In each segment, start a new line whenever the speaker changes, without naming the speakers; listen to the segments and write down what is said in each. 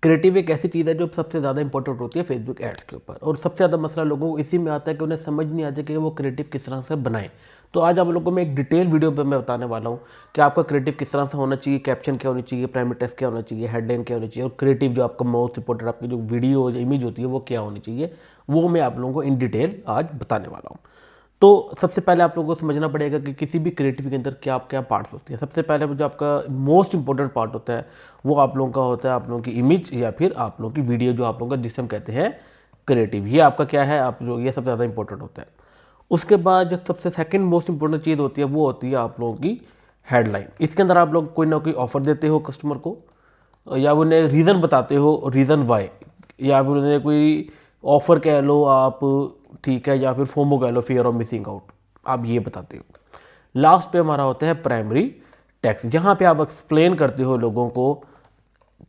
Creative एक ऐसी चीज़ है जो सबसे ज़्यादा इंपॉर्टेंट होती है फेसबुक एड्स के ऊपर, और सबसे ज़्यादा मसला लोगों को इसी में आता है कि उन्हें समझ नहीं आता कि वो क्रिएटिव किस तरह से बनाएं। तो आज आप लोगों को मैं एक डिटेल वीडियो पे मैं बताने वाला हूँ कि आपका क्रिएटिव किस तरह से होना चाहिए, कैप्शन क्या होनी चाहिए, प्राइमरी टेक्स्ट क्या होना चाहिए, हेडलाइन क्या होनी चाहिए, और क्रिएटिव जो आपका मोस्ट इंपॉर्टेंट आपकी जो वीडियो इमेज होती है वो क्या होनी चाहिए, वो मैं आप लोगों को इन डिटेल आज बताने वाला हूँ। तो सबसे पहले आप लोगों को समझना पड़ेगा कि किसी भी क्रिएटिव के अंदर क्या क्या पार्ट्स होते हैं। सबसे पहले जो आपका मोस्ट इंपॉर्टेंट पार्ट होता है वो आप लोगों का होता है आप लोगों की इमेज या फिर आप लोगों की वीडियो, जो आप लोगों का जिसे हम कहते हैं क्रिएटिव। ये आपका क्या है, आप लोग, ये सबसे ज़्यादा इंपॉर्टेंट होता है। उसके बाद जो सबसे सेकंड मोस्ट इंपॉर्टेंट चीज़ होती है वो होती है आप लोगों की हेडलाइन। इसके अंदर आप लोग कोई ना कोई ऑफर देते हो कस्टमर को, या उन्हें रीज़न बताते हो, रीज़न वाई, या फिर उन्हें कोई ऑफर कह लो आप, ठीक है, या फिर फोमो कह लो, फियर ऑफ मिसिंग आउट, आप ये बताते हो। लास्ट पे हमारा होता है प्राइमरी टेक्स्ट, जहाँ पे आप एक्सप्लेन करते हो लोगों को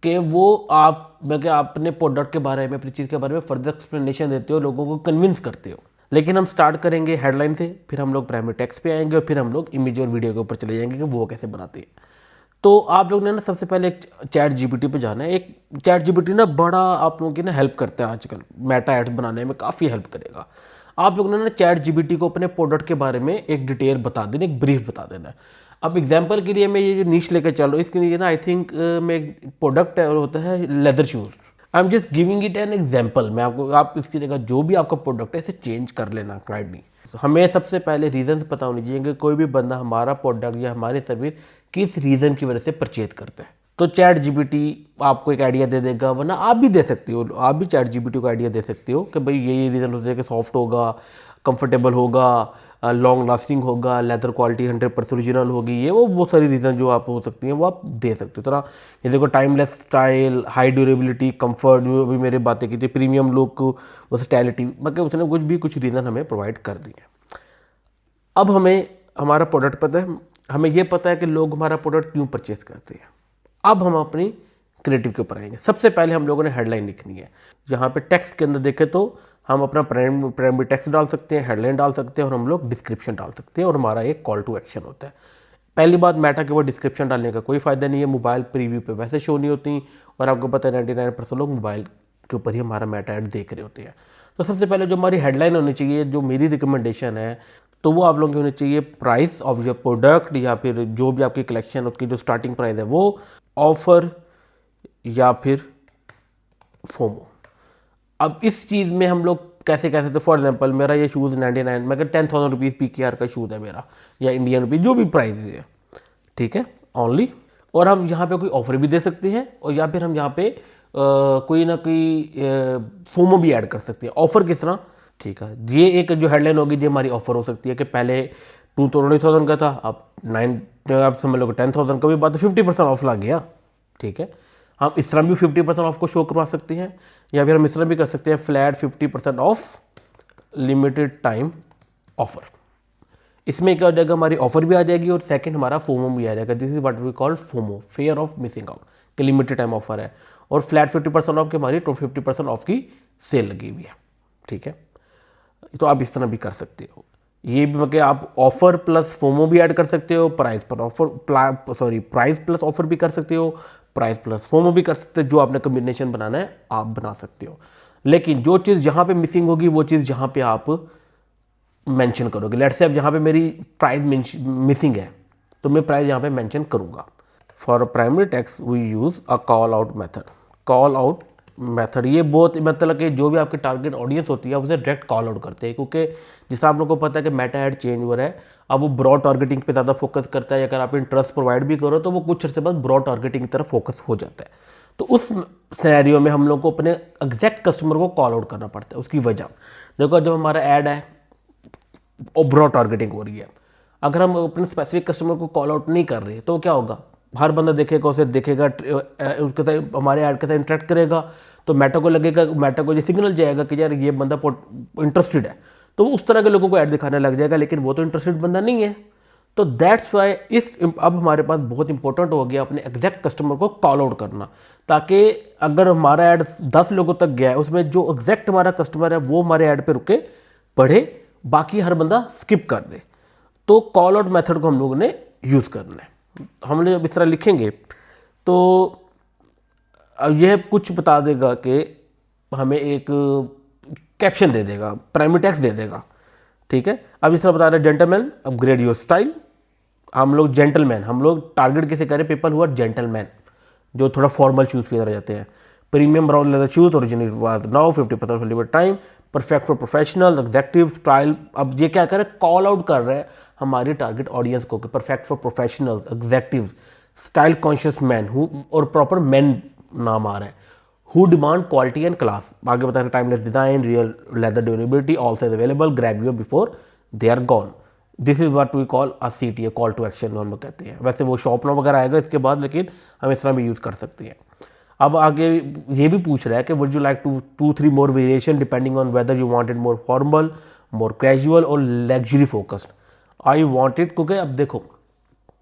कि वो आप मतलब अपने प्रोडक्ट के बारे में, अपनी चीज़ के बारे में फर्दर एक्सप्लेनेशन देते हो, लोगों को कन्विंस करते हो। लेकिन हम स्टार्ट करेंगे हेडलाइन से, फिर हम लोग प्राइमरी टेक्स्ट पे आएंगे, और फिर हम लोग इमेज और वीडियो के ऊपर चले जाएंगे कि वो कैसे बनाते हैं। तो आप लोग ने ना सबसे पहले एक चैट जीपीटी पे जाना है। एक चैट जीपीटी ना बड़ा आप लोगों की ना हेल्प करता है आजकल, मेटा एड्स बनाने में काफ़ी हेल्प करेगा। आप लोग ने ना चैट जीपीटी को अपने प्रोडक्ट के बारे में एक डिटेल बता देना, एक ब्रीफ बता देना है। अब एग्जांपल के लिए मैं ये जो नीच लेकर चल रहा हूँ, इसके लिए ना आई थिंक मैं एक प्रोडक्ट है और होता है leather shoes. I am just giving it an example. मैं आपको, आप इसकी जगह जो भी आपका प्रोडक्ट है इसे चेंज कर लेना काइंडली। हमें सबसे पहले रीजन पता होनी चाहिए कि कोई भी बंदा हमारा प्रोडक्ट या हमारी सर्विस किस रीज़न की वजह से परचेज करता है। तो चैट जीपीटी आपको एक आइडिया दे देगा, वरना आप भी दे सकते हो, आप भी चैट जीपीटी को आइडिया दे सकते हो कि भाई ये रीज़न हो सकता है कि सॉफ्ट होगा, कंफर्टेबल होगा, लॉन्ग लास्टिंग होगा, लेदर क्वालिटी 100% ओरिजिनल होगी, ये वो बहुत सारी रीज़न जो आप हो सकती हैं वो आप दे सकते हो। तरह ये देखो, timeless style, high durability, comfort, जो अभी मेरे बातें की थी, प्रीमियम लुक, वर्सेटैलिटी, मतलब उसने कुछ रीज़न हमें प्रोवाइड कर दिए। अब हमें हमारा प्रोडक्ट पता है, हमें ये पता है कि लोग हमारा प्रोडक्ट क्यों परचेज करते हैं। अब हम अपनी क्रिएटिव के ऊपर आएंगे। सबसे पहले हम लोगों ने हेडलाइन लिखनी है। यहाँ पे टेक्स्ट के अंदर देखें तो हम अपना प्राइमरी टेक्स्ट डाल सकते हैं, हेडलाइन डाल सकते हैं, और हम लोग डिस्क्रिप्शन डाल सकते हैं, और हमारा एक कॉल टू एक्शन होता है। पहली बात, मेटा के ऊपर डिस्क्रिप्शन डालने का कोई फ़ायदा नहीं है, मोबाइल प्रीव्यू पे वैसे शो नहीं होती, और आपको पता है 99% लोग मोबाइल के ऊपर ही हमारा मेटा ऐड देख रहे होते हैं। तो सबसे पहले जो हमारी हेडलाइन होनी चाहिए, जो मेरी रिकमेंडेशन है, तो वो आप लोगों की होनी चाहिए प्राइस ऑफ योर प्रोडक्ट, या फिर जो भी आपकी कलेक्शन उसकी जो स्टार्टिंग प्राइस है वो, ऑफर, या फिर फोमो। अब इस चीज़ में हम लोग कैसे कैसे, तो फॉर एग्जांपल मेरा ये शूज़ 99, मगर 10,000 रुपीज़ PKR का शूज़ है मेरा, या इंडियन रुपीज़, जो भी प्राइस है, ठीक है, ऑनली। और हम यहाँ पे कोई ऑफर भी दे सकते हैं, और या फिर हम यहाँ पे कोई ना कोई फोमो भी ऐड कर सकते हैं। ऑफर किस तरह, ठीक है, ये एक जो हेडलाइन होगी ये हमारी ऑफर हो सकती है कि पहले 20,000 का था, अब 9, आप समझ लो 10,000 का भी बात, 50% ऑफ लग गया, ठीक है। हम इस तरह भी 50% ऑफ को शो करवा सकते हैं, या फिर हम इस तरह भी कर सकते हैं flat 50% of limited time offer. इसमें क्या हो जाएगा, हमारी ऑफर भी आ जाएगी, और सेकंड हमारा फोमो भी आ जाएगा। This is what we call FOMO, fear of missing out, कि लिमिटेड टाइम ऑफर है, और फ्लैट 50% ऑफ के हमारी 50% ऑफ की सेल लगी हुई है, ठीक है। तो आप इस तरह भी कर सकते हो। ये भी मतलब आप ऑफर प्लस फोमो भी ऐड कर सकते हो, प्राइस पर offer, sorry, price plus offer भी कर सकते हो, प्राइस प्लस फोमो भी कर सकते हो। जो आपने कॉम्बिनेशन बनाना है आप बना सकते हो, लेकिन जो चीज़ जहाँ पे मिसिंग होगी वो चीज़ जहाँ पे आप मेंशन करोगे। लेट्स से अब जहाँ पे मेरी प्राइस मिसिंग है तो मैं प्राइस यहाँ पे मेंशन करूँगा। For primary text we use a call out method. Call out method ये बहुत मतलब कि जो भी आपकी टारगेट ऑडियंस होती है उसे डायरेक्ट कॉल आउट करते हैं, क्योंकि जिससे आप लोगों को पता है कि मेटा ऐड चेंज हो रहा है, अब वो ब्रॉड टारगेटिंग पे ज़्यादा फोकस करता है। अगर आप इंटरेस्ट प्रोवाइड भी करो तो वो कुछ अर्से बाद ब्रॉड टारगेटिंग की तरफ फोकस हो जाता है। तो उस सिनेरियो में हम लोग को अपने एग्जैक्ट कस्टमर को कॉल आउट करना पड़ता है। उसकी वजह देखो, जब हमारा ऐड है और ब्रॉड टारगेटिंग हो रही है, अगर हम अपने स्पेसिफिक कस्टमर को कॉल आउट नहीं कर रहे तो क्या होगा, हर बंदा देखेगा, उसे देखेगा, उसके साथ हमारे ऐड के साथ इंटरेक्ट करेगा, तो मेटा को लगेगा, मेटा को ये सिग्नल जाएगा कि यार ये बंदा इंटरेस्टेड है, तो उस तरह के लोगों को ऐड दिखाने लग जाएगा, लेकिन वो तो इंटरेस्टेड बंदा नहीं है। तो दैट्स वाई अब हमारे पास बहुत इंपॉर्टेंट हो गया अपने एग्जैक्ट कस्टमर को कॉल आउट करना, ताकि अगर हमारा ऐड 10 लोगों तक गया है, उसमें जो एग्जैक्ट हमारा कस्टमर है वो हमारे ऐड पे रुके पढ़े, बाकी हर बंदा स्किप कर दे। तो कॉल आउट मेथड को हम लोगों ने यूज़ करना है। हम लोग जब इस तरह लिखेंगे तो अब यह कुछ बता देगा कि हमें एक कैप्शन दे देगा, प्राइमरी टेक्स्ट दे देगा, ठीक है। अब इस तरह बता रहे हैं जेंटलमैन अपग्रेड योर स्टाइल, हम लोग जेंटलमैन, हम लोग टारगेट किसे करें, पीपल हु आर जेंटलमैन, जो थोड़ा फॉर्मल शूज़ पे जाते हैं। Premium brown leather shoes original was now 50% limit time, perfect for professional executive style. अब ये क्या कर रहे हैं, कॉल आउट कर रहे हैं हमारी टारगेट ऑडियंस को कि perfect for professional executive style conscious man who, और प्रॉपर मैन नाम आ रहे हैं, who demand quality and class. आगे बता रहे timeless design, real leather durability, all size available, grab your before they are gone. This is what we call a CTA, call to action हम लोग कहते हैं। वैसे वो शॉप नाउ वगैरह आएगा इसके बाद, लेकिन हम इस तरह भी यूज़ कर सकते हैं। अब आगे ये भी पूछ रहा है कि would you like to 3 more variation depending on whether you wanted more formal, more casual और लग्जरी फोकस्ड। आई वांटेड, क्योंकि अब देखो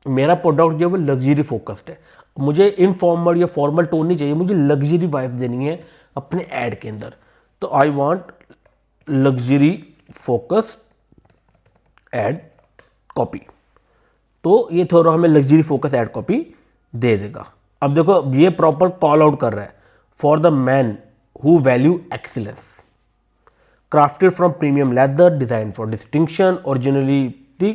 मेरा प्रोडक्ट जो है वो लग्जरी फोकस्ड है, मुझे इनफॉर्मल या फॉर्मल टोन नहीं चाहिए, मुझे लग्जरी वाइब देनी है अपने ऐड के अंदर। तो I want luxury focused add copy, तो ये थोड़ा हमें लग्जरी फोकस ऐड कॉपी दे देगा। अब देखो ये प्रॉपर कॉल आउट कर रहा है, for the man who value excellence, crafted from premium leather, designed for distinction, originality,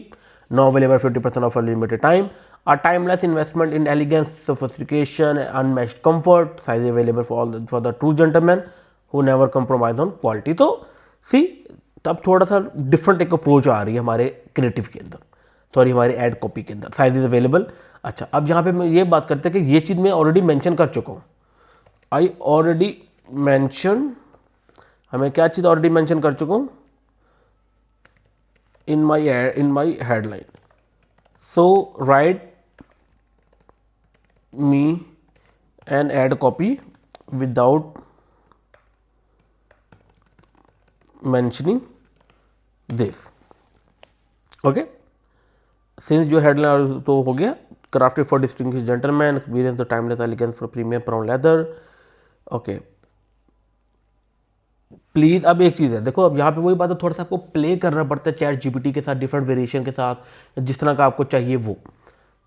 now available 50% off for limited time, a timeless investment in elegance, sophistication, unmatched comfort, size available for all for the true gentleman who never compromise on quality। तो सी तब थोड़ा सा different एक approach आ रही है हमारे creative के अंदर, सॉरी हमारे एड कॉपी के अंदर, साइज इज अवेलेबल। अच्छा, अब यहाँ पे मैं ये बात करते हैं कि ये चीज़ मैं ऑलरेडी मेंशन कर चुका हूँ, आई ऑलरेडी मेंशन, हमें क्या चीज़ ऑलरेडी मेंशन कर चुका हूँ in my headline. So write me an ad copy without mentioning this, okay. Since जो हेडलाइन तो हो गया, crafted for distinguished gentleman, experience the timeless elegance for premium brown leather, okay. Please, अब एक चीज़ है देखो, अब यहाँ पे वही बात है, थोड़ा सा आपको प्ले करना पड़ता है चैट GPT के साथ, डिफरेंट वेरिएशन के साथ, जिस तरह का आपको चाहिए वो।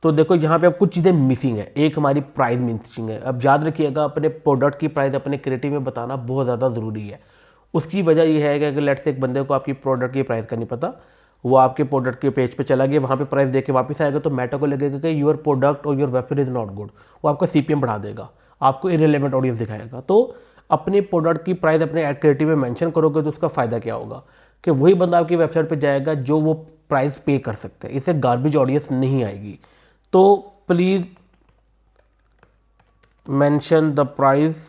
तो देखो यहाँ पे अब कुछ चीज़ें मिसिंग है, एक हमारी प्राइस मिसिंग है। अब याद रखिएगा अपने प्रोडक्ट की प्राइस अपने क्रिएटिव में बताना बहुत ज़्यादा ज़रूरी है। उसकी वजह यह है कि अगर लेट्स से एक बंदे को आपकी प्रोडक्ट की प्राइस का नहीं पता, वो आपके प्रोडक्ट के पेज पे चला गया, वहाँ पे प्राइस देके वापस आएगा, तो मेटा को लगेगा कि योर प्रोडक्ट और your website is not good, वो आपका CPM बढ़ा देगा, आपको इरेलेवेंट ऑडियंस दिखाएगा। तो अपने प्रोडक्ट की प्राइस अपने एड क्रिएटिव में मेंशन करोगे तो उसका फ़ायदा क्या होगा कि वही बंदा आपकी वेबसाइट पे जाएगा जो वो प्राइस पे कर सकते हैं, इससे गार्बेज ऑडियंस नहीं आएगी। तो please mention the price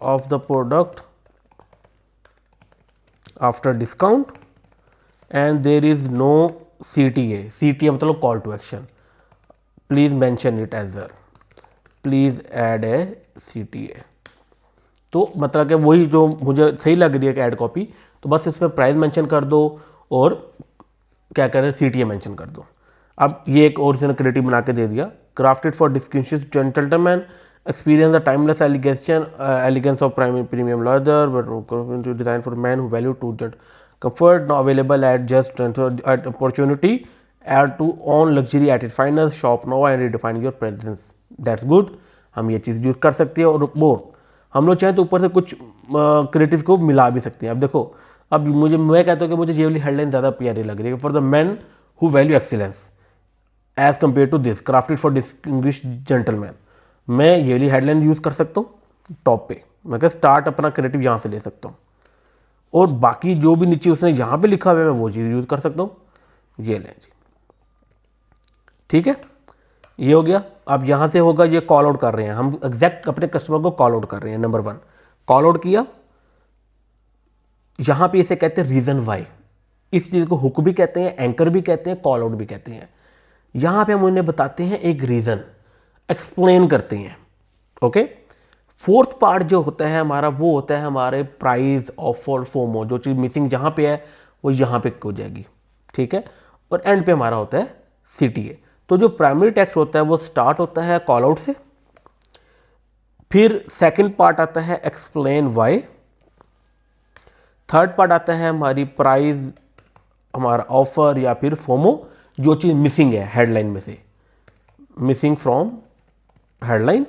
of the product after discount and there is no CTA मतलब call to action, please mention it as well, please add a CTA। तो मतलब कि वही जो मुझे सही लग रही है कि ऐड कॉपी, तो बस इसमें प्राइस मेंशन कर दो और क्या करें CTA मेंशन कर दो। अब ये एक ओरिजिनल क्रिएटिव बना के दे दिया, crafted for distinguished gentleman, experience the timeless elegance of premium leather, design for man who value to comfort, now available at just at opportunity, add to own luxury at its finest, shop now and redefine your presence, that's good। हम ये चीज़ use कर सकते हैं, और मोर हम लोग चाहें तो ऊपर से कुछ क्रिएटिव को मिला भी सकते हैं। अब देखो, अब मैं कहता हूँ कि मुझे ये वाली हेडलाइन ज़्यादा प्यारी लग रही है, for the man who value excellence as compare to this, crafted for distinguished gentleman. मैं ये वाली हेडलाइन यूज़ कर सकता हूँ टॉप पे, मैं क्या स्टार्ट अपना क्रिएटिव यहाँ से ले सकता हूँ, और बाकी जो भी नीचे उसने यहाँ पे लिखा हुआ है मैं वो चीज़ यूज़ कर सकता हूँ। ये लें जी, ठीक है, ये हो गया। अब यहाँ से होगा, ये कॉल आउट कर रहे हैं हम, एग्जैक्ट अपने कस्टमर को कॉल आउट कर रहे हैं। नंबर 1 कॉल आउट किया, यहाँ पे इसे कहते हैं रीज़न वाई। इस चीज़ को हुक भी कहते हैं, एंकर भी कहते हैं, कॉल आउट भी कहते हैं। यहाँ पे हम उन्हें बताते हैं एक रीज़न, एक्सप्लेन करते हैं, ओके। फोर्थ पार्ट जो होता है हमारा, वो होता है हमारे प्राइस, ऑफर, फोमो, जो चीज़ मिसिंग जहाँ पे है वो यहाँ पे हो जाएगी, ठीक है। और एंड पे हमारा होता है CTA। तो जो प्राइमरी टेक्स्ट होता है वो स्टार्ट होता है कॉल आउट से, फिर सेकंड पार्ट आता है एक्सप्लेन वाई, थर्ड पार्ट आता है हमारी प्राइस, हमारा ऑफर या फिर फोमो, जो चीज़ मिसिंग है हेडलाइन में से, मिसिंग फ्रॉम हेडलाइन,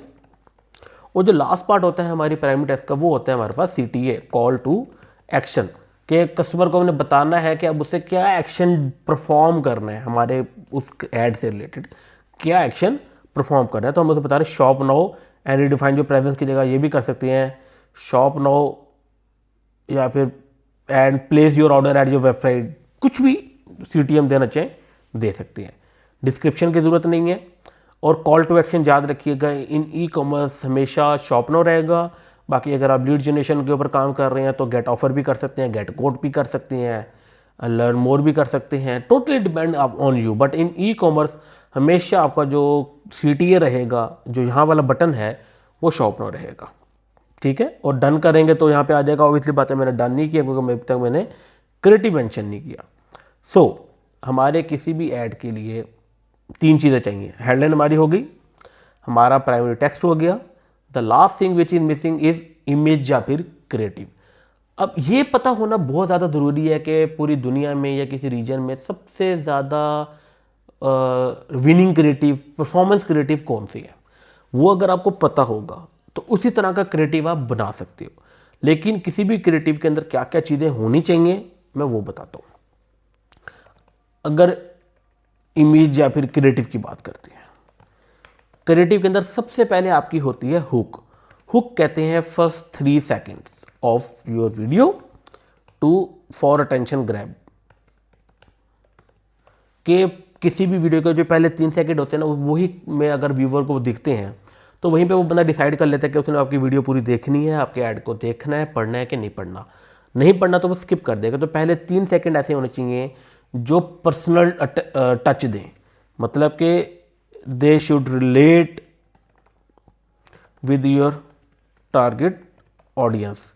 और जो लास्ट पार्ट होता है हमारी प्राइमरी टेक्स्ट का, वो होता है हमारे पास CTA, कॉल टू एक्शन, कि कस्टमर को हमने बताना है कि अब उसे क्या एक्शन परफॉर्म करना है, हमारे उस ऐड से रिलेटेड क्या एक्शन परफॉर्म करना है। तो हम उसे बता रहे हैं शॉप नाउ एंड रिडिफाइन, जो प्रेजेंस की जगह ये भी कर सकते हैं शॉप नाउ, या फिर and place your order at your website, कुछ भी CTM देना चाहें दे सकते हैं। डिस्क्रिप्शन की ज़रूरत नहीं है। और कॉल टू एक्शन याद रखिएगा, इन ई-कॉमर्स हमेशा शॉप नाउ रहेगा। बाकी अगर आप लीड जनरेशन के ऊपर काम कर रहे हैं तो गेट ऑफर भी कर सकते हैं, गेट कोड भी कर सकते हैं, लर्न मोर भी कर सकते हैं, totally depend on you. But in e-commerce हमेशा आपका जो CTA रहेगा, जो यहाँ वाला बटन है, वो शॉप नाउ रहेगा। ठीक है, और डन करेंगे तो यहाँ पे आ जाएगा। ऑब्वियसली बात है मैंने डन नहीं किया क्योंकि अभी तक मैंने क्रिएटिव मेंशन नहीं किया। सो हमारे किसी भी ऐड के लिए 3 चीज़ें चाहिए। हेडलाइन हमारी हो गई, हमारा प्राइमरी टेक्स्ट हो गया, the last thing which is missing is image या फिर क्रिएटिव। अब ये पता होना बहुत ज़्यादा ज़रूरी है कि पूरी दुनिया में या किसी रीजन में सबसे ज़्यादा विनिंग क्रिएटिव, परफॉर्मेंस क्रिएटिव कौन सी है। वो अगर आपको पता होगा तो उसी तरह का क्रिएटिव आप बना सकते हो। लेकिन किसी भी क्रिएटिव के अंदर क्या क्या चीज़ें होनी चाहिए मैं वो बताता हूँ। अगर इमेज या फिर क्रिएटिव की बात करते हैं, क्रिएटिव के अंदर सबसे पहले आपकी होती है हुक। हुक कहते हैं first 3 seconds of your video to for attention grab, कि किसी भी वीडियो के जो पहले 3 सेकंड होते हैं ना, वही में अगर व्यूवर को दिखते हैं तो वहीं पे वो बंदा डिसाइड कर लेता है कि उसने आपकी वीडियो पूरी देखनी है, आपके ऐड को देखना है, पढ़ना है कि नहीं पढ़ना। नहीं पढ़ना तो वो स्किप कर देगा। तो पहले 3 सेकंड ऐसे होने चाहिए जो पर्सनल टच दें, मतलब कि they should relate with your target audience,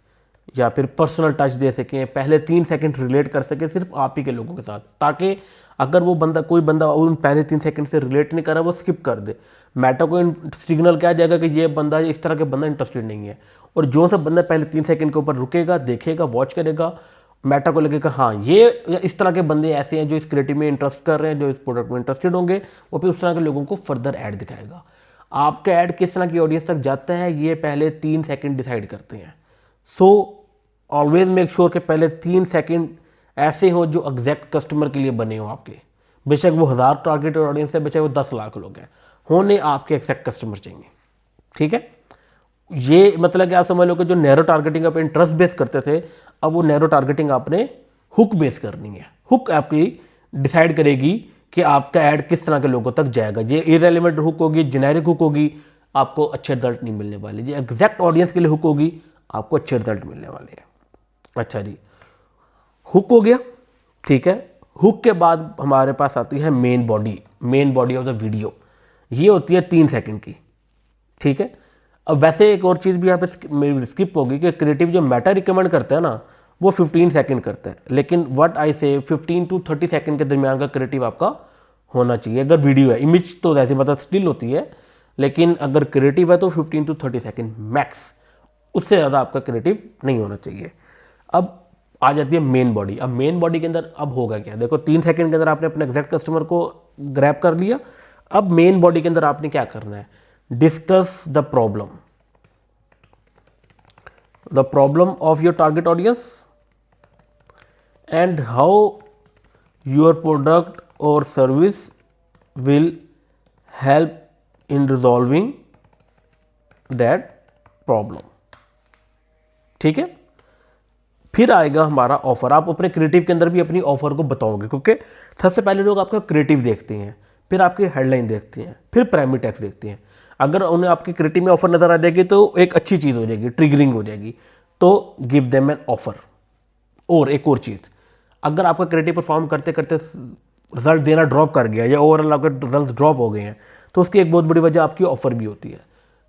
या फिर पर्सनल टच दे सकें। पहले 3 सेकंड रिलेट कर सके सिर्फ आप ही के लोगों के साथ, ताकि अगर वो बंदा, कोई बंदा उन पहले 3 सेकंड से रिलेट नहीं कर रहा, वो स्किप कर दे। मेटा को सिग्नल क्या जाएगा कि ये बंदा, इस तरह के बंदा इंटरेस्टेड नहीं है। और जो सा बंदा पहले 3 सेकंड के ऊपर रुकेगा, देखेगा, वॉच करेगा, मेटा को लगेगा हाँ ये इस तरह के बंदे ऐसे हैं जो इस क्रिएटिव में इंटरेस्ट कर रहे हैं, जो इस प्रोडक्ट में इंटरेस्टेड होंगे, वो फिर उस तरह के लोगों को फर्दर ऐड दिखाएगा। आपका ऐड किस तरह की ऑडियंस तक जाता है ये पहले 3 सेकंड डिसाइड करते हैं। सो ऑलवेज मेक श्योर कि पहले 3 सेकंड ऐसे हो जो एग्जैक्ट कस्टमर के लिए बने हो आपके। बेशक वो 1000 टारगेट ऑडियंस है, बेशक वो 10 लाख लोग हैं, होने आपके एग्जैक्ट कस्टमर चाहिए। ठीक है, ये मतलब कि आप समझ लो कि जो नैरो टारगेटिंग आप इंटरेस्ट बेस करते थे, अब वो नैरो टारगेटिंग आपने हुक बेस करनी है। हुक आपकी डिसाइड करेगी कि आपका ऐड किस तरह के लोगों तक जाएगा। ये इरेलीवेंट हुक होगी, जेनेरिक हुक होगी, आपको अच्छे रिजल्ट नहीं मिलने वाले। ये एग्जैक्ट ऑडियंस के लिए हुक होगी, आपको अच्छे रिजल्ट मिलने वाले हैं। अच्छा जी, हुक हो गया। ठीक है, हुक के बाद हमारे पास आती है main body. Main body of the video ये होती है 3 सेकंड की। ठीक है, अब वैसे एक और चीज़ भी यहाँ पे मेरी स्किप होगी कि क्रिएटिव जो मेटा रिकमेंड करता है ना, वो 15 सेकंड करता है। लेकिन व्हाट आई से 15 to 30 सेकंड के दरमियान का क्रिएटिव आपका होना चाहिए अगर वीडियो है। इमेज तो ऐसी मतलब स्टिल होती है, लेकिन अगर क्रिएटिव है तो 15 to 30 सेकंड मैक्स, उससे ज़्यादा आपका क्रिएटिव नहीं होना चाहिए। अब आ जाती है मेन बॉडी। अब मेन बॉडी के अंदर अब होगा क्या, देखो 3 सेकंड के अंदर आपने अपने एग्जैक्ट कस्टमर को ग्रैब कर लिया। अब मेन बॉडी के अंदर आपने क्या करना है, discuss the problem of your target audience and how your product और service will help in resolving that problem. ठीक है, फिर आएगा हमारा ऑफर। आप अपने क्रिएटिव के अंदर भी अपनी ऑफर को बताओगे, क्योंकि सबसे पहले लोग आपका क्रिएटिव देखते हैं, फिर आपकी हेडलाइन देखते हैं, फिर प्राइमरी टेक्स्ट देखते हैं। अगर उन्हें आपकी क्रिएटिव में ऑफर नजर आ जाएगी तो एक अच्छी चीज़ हो जाएगी, ट्रिगरिंग हो जाएगी, तो गिव देम एन ऑफर। और एक और चीज़, अगर आपका क्रिएटिव परफॉर्म करते करते रिजल्ट देना ड्रॉप कर गया या ओवरऑल आपके रिजल्ट ड्रॉप हो गए हैं, तो उसकी एक बहुत बड़ी वजह आपकी ऑफर भी होती है।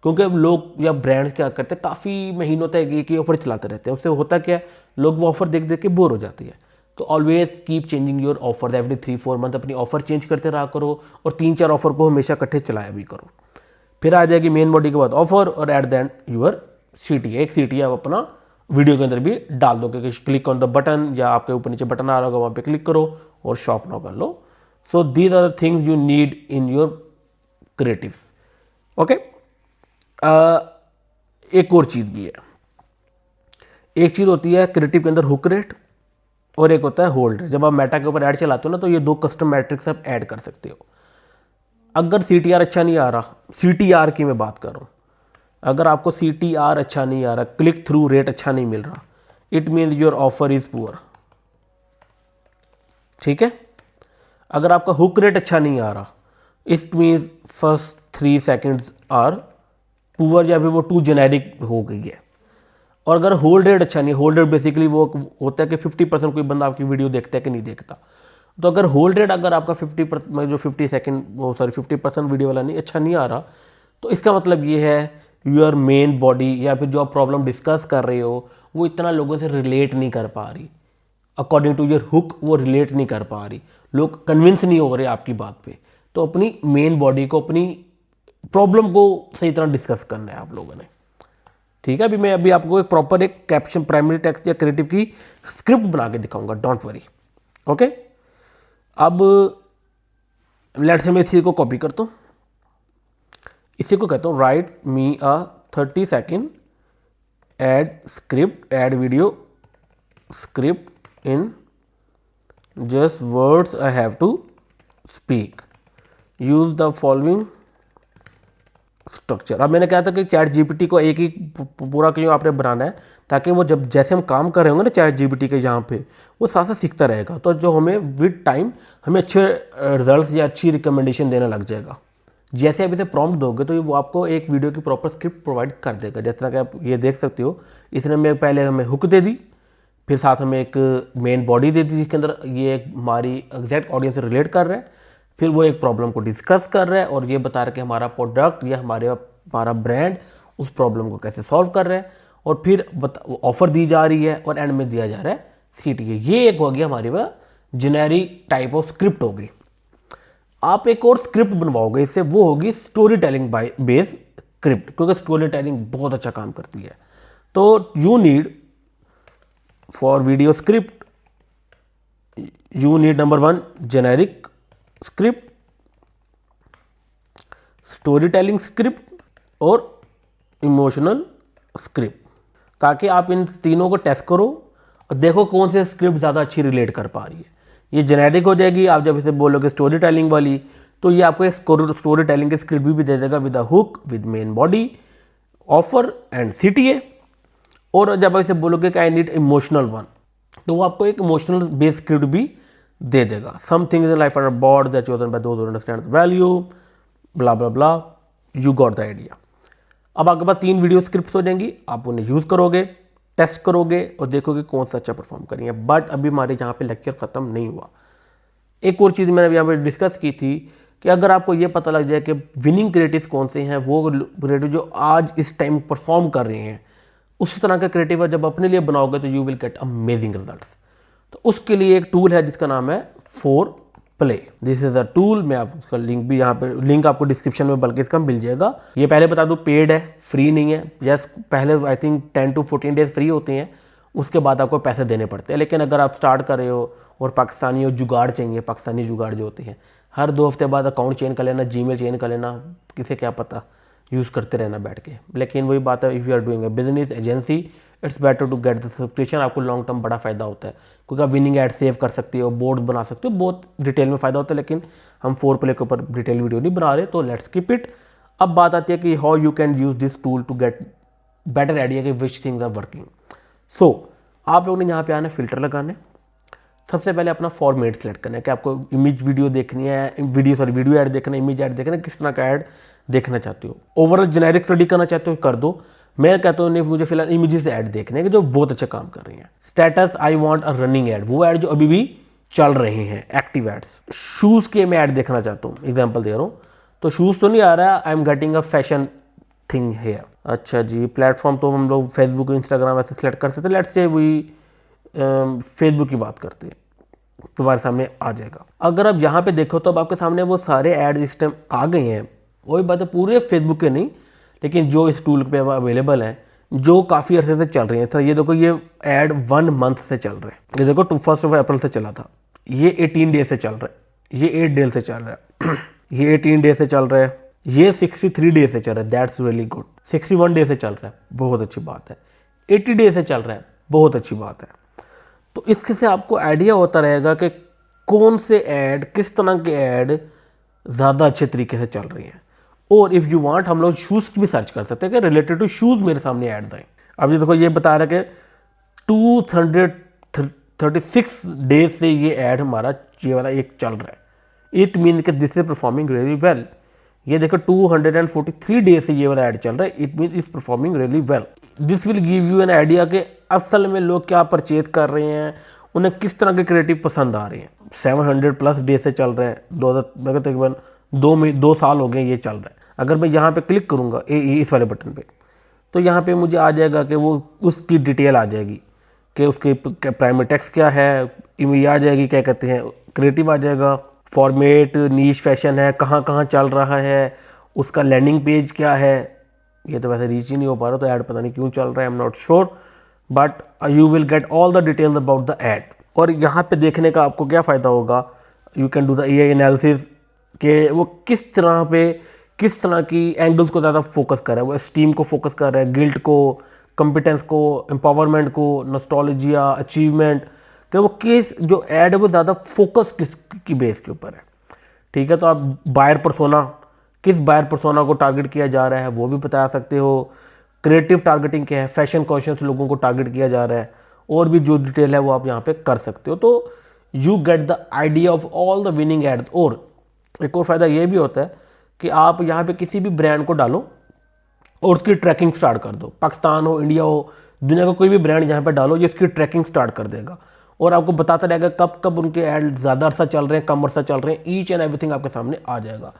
क्योंकि अब लोग या ब्रांड्स क्या करते हैं, काफ़ी महीनों तक एक ही ऑफर चलाते रहते हैं। उससे होता क्या है, लोग वो ऑफर देख देख के बोर हो जाती है। तो always keep changing your offer, every 3-4 month अपनी ऑफर चेंज करते रहा करो, और 3-4 ऑफर को हमेशा इकट्ठे चलाया भी करो। फिर आ जाएगी मेन बॉडी के बाद ऑफर, और at the end your CTA। एक CTA आप अपना वीडियो के अंदर भी डाल दो, क्योंकि क्लिक ऑन द बटन, या आपके ऊपर नीचे बटन आ रहा होगा वहाँ पे क्लिक करो और शॉप नाउ कर लो। So these are the things you need in your creative. Okay, एक और चीज़ भी है, एक चीज़ होती है क्रिएटिव के अंदर हुक रेट और एक होता है होल्ड रेट। जब आप मेटा के ऊपर ऐड चलाते हो ना तो ये दो कस्टम मैट्रिक्स आप ऐड कर सकते हो। अगर CTR अच्छा नहीं आ रहा, CTR की मैं बात कर रहा हूँ, अगर आपको CTR अच्छा नहीं आ रहा, क्लिक थ्रू रेट अच्छा नहीं मिल रहा, it means your offer is poor. ठीक है, अगर आपका हुक रेट अच्छा नहीं आ रहा, it means first 3 seconds are poor या फिर वो टू जेनेरिक हो गई है। और अगर होल्ड रेट अच्छा नहीं, होल्ड रेट बेसिकली वो होता है कि 50% कोई बंदा आपकी वीडियो देखता है कि नहीं देखता। तो अगर होल्ड रेट अगर आपका 50% जो 50 सेकेंड वो सॉरी 50% वीडियो वाला नहीं अच्छा नहीं आ रहा, तो इसका मतलब ये है योर मेन बॉडी या फिर जो आप प्रॉब्लम डिस्कस कर रहे हो वो इतना लोगों से रिलेट नहीं कर पा रही, अकॉर्डिंग टू योर हुक वो रिलेट नहीं कर पा रही, लोग कन्विंस नहीं हो रहे आपकी बात पे। तो अपनी मेन बॉडी को, अपनी प्रॉब्लम को सही तरह डिस्कस करना है आप लोगों ने। ठीक है, मैं अभी आपको एक प्रॉपर एक कैप्शन, प्राइमरी टेक्स्ट या क्रिएटिव की स्क्रिप्ट बना के दिखाऊंगा, डोंट वरी। ओके, अब लेट्स से मैं इसी को कॉपी करता हूँ, इसी को कहता हूँ write me a 30 second ad script, ad video script in just words I have to speak, use the following structure. अब मैंने कहा था कि चैट जीपीटी को एक ही पूरा क्यों आपने बनाना है, ताकि वो जब जैसे हम काम कर रहे होंगे ना चैट जीपीटी के यहाँ पे, वो साथ साथ सीखता रहेगा, तो जो हमें विद टाइम हमें अच्छे रिजल्ट्स या अच्छी रिकमेंडेशन देने लग जाएगा। जैसे आप इसे प्रॉम्प्ट दोगे तो वो आपको एक वीडियो की प्रॉपर स्क्रिप्ट प्रोवाइड कर देगा। जिस तरह कि आप ये देख सकते हो, इसने मैं पहले हमें हुक दे दी, फिर साथ हमें एक मेन बॉडी दे दी जिसके अंदर ये हमारी एग्जैक्ट ऑडियंस से रिलेट कर रहा है, फिर वो एक प्रॉब्लम को डिस्कस कर रहा है और ये बता रहा है कि हमारा प्रोडक्ट या हमारा ब्रांड उस प्रॉब्लम को कैसे सॉल्व कर रहा है, और फिर ऑफर दी जा रही है और एंड में दिया जा रहा है CTA। ये एक हो गया हमारी वह जेनेरिक टाइप ऑफ स्क्रिप्ट हो गई। आप एक और स्क्रिप्ट बनवाओगे इससे, वो होगी स्टोरी टेलिंग बेस्ड स्क्रिप्ट, क्योंकि स्टोरी टेलिंग बहुत अच्छा काम करती है। तो you need for video script, you need number 1 generic script, story telling script और इमोशनल स्क्रिप्ट, ताकि आप इन तीनों को टेस्ट करो और देखो कौन से स्क्रिप्ट ज़्यादा अच्छी रिलेट कर पा रही है। ये जेनेरिक हो जाएगी, आप जब इसे बोलोगे स्टोरी टेलिंग वाली, तो ये आपको एक स्टोरी टेलिंग की स्क्रिप्ट भी दे देगा with a hook, with main body, offer and CTA। और जब आप इसे बोलोगे कि आई नीड इमोशनल वन, तो वो आपको एक इमोशनल बेस्ड स्क्रिप्ट भी दे देगा। Some things in life are bought that chosen by those who understand the value, blah blah blah, you got the idea. अब आपके पास 3 वीडियो स्क्रिप्ट्स हो जाएंगी, आप उन्हें यूज़ करोगे, टेस्ट करोगे और देखोगे कौन सा अच्छा परफॉर्म करेंगे। बट अभी हमारे यहाँ पे लेक्चर ख़त्म नहीं हुआ। एक और चीज़ मैंने यहाँ पे डिस्कस की थी कि अगर आपको ये पता लग जाए कि विनिंग क्रिएटिव कौन से हैं, वो क्रिएटिव जो आज इस टाइम परफॉर्म कर रहे हैं, उस तरह का क्रिएटिव जब अपने लिए बनाओगे तो you will get amazing results. तो उसके लिए एक टूल है जिसका नाम है 4Play। This is a tool, मैं आपको उसका लिंक भी यहाँ पे, लिंक आपको डिस्क्रिप्शन में बल्कि इसका मिल जाएगा। ये पहले बता दूँ पेड है, फ्री नहीं है। यस, पहले I think 10 to 14 days free होते हैं, उसके बाद आपको पैसे देने पड़ते हैं। लेकिन अगर आप स्टार्ट कर रहे हो और पाकिस्तानी और जुगाड़ चाहिए, पाकिस्तानी जुगाड़ जो होते हैं, हर 2 हफ्ते बाद अकाउंट चेंज कर लेना, जीमेल चेंज कर लेना, किसे क्या पता, यूज़ करते रहना बैठ के। लेकिन वही बात है, if you are doing a business agency, it's better to get the subscription. आपको लॉन्ग टर्म बड़ा फ़ायदा होता है, क्योंकि आप विनिंग एड सेव कर सकते हो, बोर्ड बना सकते हो, बहुत डिटेल में फ़ायदा होता है। लेकिन हम 4Play के ऊपर डिटेल वीडियो नहीं बना रहे, तो लेट्स कीप इट। अब बात आती है कि how you can use this tool to get better idea कि which things are working. So आप लोगों ने यहाँ पे आना फिल्टर लगाने। सबसे पहले अपना फॉर्मेट सेलेक्ट करना है कि आपको इमेज वीडियो देखनी है, वीडियो ऐड देखना है, इमेज ऐड देखना है, किस तरह का ऐड देखना चाहते हो। ओवरऑल जेनेरिक स्टडी करना चाहते हो कर दो। मैं कहता हूँ नहीं, मुझे फिलहाल इमेजेस ऐड देखने हैं जो बहुत अच्छा काम कर रही हैं। Status I want a running add, वो ऐड जो अभी भी चल रहे हैं, एक्टिव एड्स। शूज़ के मैं ऐड देखना चाहता हूँ, एग्जाम्पल दे रहा हूँ, तो शूज़ तो नहीं आ रहा, I am getting a fashion thing here. अच्छा जी, प्लेटफॉर्म तो हम लोग फेसबुक इंस्टाग्राम ऐसे सेलेक्ट कर सकते हैं। लेट्स से वही फेसबुक की बात करते हैं, तुम्हारे सामने आ जाएगा। अगर आप यहाँ पे देखो तो अब आपके सामने वो सारे ऐड इस टाइम आ गए हैं। वही बात है, पूरे फेसबुक के नहीं, लेकिन जो इस टूल पे अवेलेबल हैं, जो काफ़ी अर्से से चल रही हैं। तो ये देखो, ये ऐड 1 मंथ से चल रहे हैं। ये देखो 1 अप्रैल से चला था, ये 18 डेज से चल रहा है, ये 8 डेज से चल रहा है, ये 18 डेज से चल रहा है, ये 63 डे से चल रहा है, दैट्स रियली गुड। 61 डे से चल रहा है, बहुत अच्छी बात है। 80 डे से चल रहा है, बहुत अच्छी बात है। तो इसके से आपको आइडिया होता रहेगा कि कौन से ऐड, किस तरह के ऐड ज़्यादा अच्छे तरीके से चल रही हैं। और इफ़ यू वांट हम लोग शूज़ की भी सर्च कर सकते हैं कि रिलेटेड टू शूज़ मेरे सामने एड्स आए। अब ये देखो, ये बता रहा है कि 236 डेज से ये ऐड हमारा ये वाला एक चल रहा है। इट मीन कि this is performing really well. ये देखो 243 डेज से ये वाला ऐड चल रहा है, it mean is performing really well. This will give you an idea कि असल में लोग क्या परचेज कर रहे हैं, उन्हें किस तरह के क्रिएटिव पसंद आ रहे हैं। 700+ डे से चल रहा है, तकरीबन 2 साल हो गए ये चल रहा है। अगर मैं यहाँ पे क्लिक करूँगा इस वाले बटन पे, तो यहाँ पे मुझे आ जाएगा कि वो उसकी डिटेल आ जाएगी कि उसके प्राइमरी टेक्स्ट क्या है, इमेज आ जाएगी, क्या कहते हैं, क्रिएटिव आ जाएगा, फॉर्मेट, नीश फैशन है, कहाँ कहाँ चल रहा है, उसका लैंडिंग पेज क्या है। ये तो वैसे रीच ही नहीं हो पा रहा, तो ऐड पता नहीं क्यों चल रहा है, I am not sure, but you will get all the details about the add. और यहाँ पे देखने का आपको क्या फ़ायदा होगा, you can do the AI analysis कि वो किस तरह पे, किस तरह की एंगल्स को ज़्यादा फोकस कर रहा है। वो स्टीम को फोकस कर रहा है, गिल्ट को, कंपिटेंस को, एम्पावरमेंट को, नॉस्टैल्जिया, अचीवमेंट, कि वो किस जो ऐड है वो ज़्यादा फोकस किस की बेस के ऊपर है। ठीक है, तो आप बायर पर्सोना, किस बायर पर्सोना को टारगेट किया जा रहा है वो भी बता सकते हो। क्रिएटिव टारगेटिंग क्या है, फैशन कॉन्शियस लोगों को टारगेट किया जा रहा है, और भी जो डिटेल है वो आप यहाँ पे कर सकते हो। तो you get the idea of all the winning ads. और एक और फ़ायदा ये भी होता है कि आप यहाँ पे किसी भी ब्रांड को डालो और उसकी ट्रैकिंग स्टार्ट कर दो। पाकिस्तान हो, इंडिया हो, दुनिया का कोई भी ब्रांड यहाँ पे डालो, ये उसकी ट्रैकिंग स्टार्ट कर देगा और आपको बताता रहेगा कब कब उनके ऐड ज़्यादा अरसा चल रहे हैं, कम अरसा चल रहे हैं, ईच एंड एवरीथिंग आपके सामने आ जाएगा।